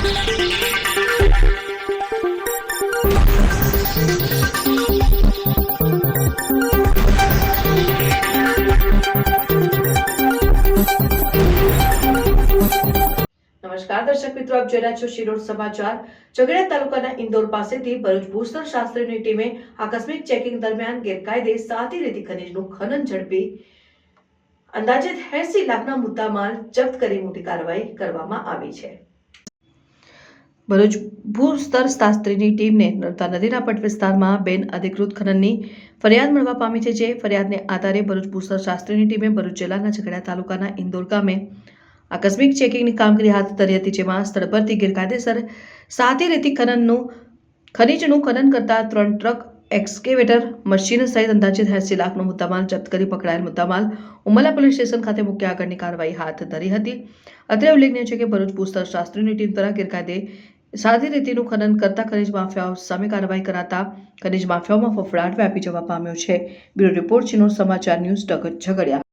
નમસ્કાર દર્શક મિત્રો, આપ જોઈ રહ્યા છો શિરોડ સમાચાર। ઝઘડિયા તાલુકાના ઇન્દોર પાસેથી ભરૂચ ભૂસ્તર શાસ્ત્રીની ટીમે આકસ્મિક ચેકિંગ દરમિયાન ગેરકાયદે સાતી રેતી ખનીજનું ખનન ઝડપી અંદાજિત 80 લાખના મુદ્દામાલ જપ્ત કરી મોટી કાર્યવાહી કરવામાં આવી છે। ભરૂચ ભૂસ્તર શાસ્ત્રીની ટીમને નર્મદા નદીના પટ વિસ્તારમાં બિન અધિકૃત ખનનની ફરિયાદ મળવા પામી છે। જે ફરિયાદને આધારે ભરૂચ ભૂસ્તર શાસ્ત્રીની ટીમે ભરૂચ જિલ્લાના ઝઘડિયા તાલુકાના ઇન્દોર ગામે આકસ્મિક ચેકિંગની કામગીરી હાથ ધરી હતી। જેમાં સ્થળ પરથી ગેરકાયદેસર સાતી રેતી ખનીજનું ખનન કરતા 3 ટ્રક એક્સકેવેટર મશીન સહિત અંદાજિત 80 લાખનો મુદ્દામાલ જપ્ત કરી પકડાયેલ મુદ્દામાલ ઉમરલા પોલીસ સ્ટેશન ખાતે મૂકી આગળની કાર્યવાહી હાથ ધરી હતી। અત્રે ઉલ્લેખનીય છે કે ભરૂચ ભૂસ્તર શાસ્ત્રીની ટીમ દ્વારા ગેરકાયદે સાતી રેતીનું ખનન કરતા ખનીજ માફિયાઓ સામે કાર્યવાહી કરાતા ખનીજ માફિયાઓમાં ફફડાટ વ્યાપી જવા પામ્યો છે। બ્યુરો રિપોર્ટ, શિરોડ સમાચાર ન્યૂઝ, ઝઘડિયા।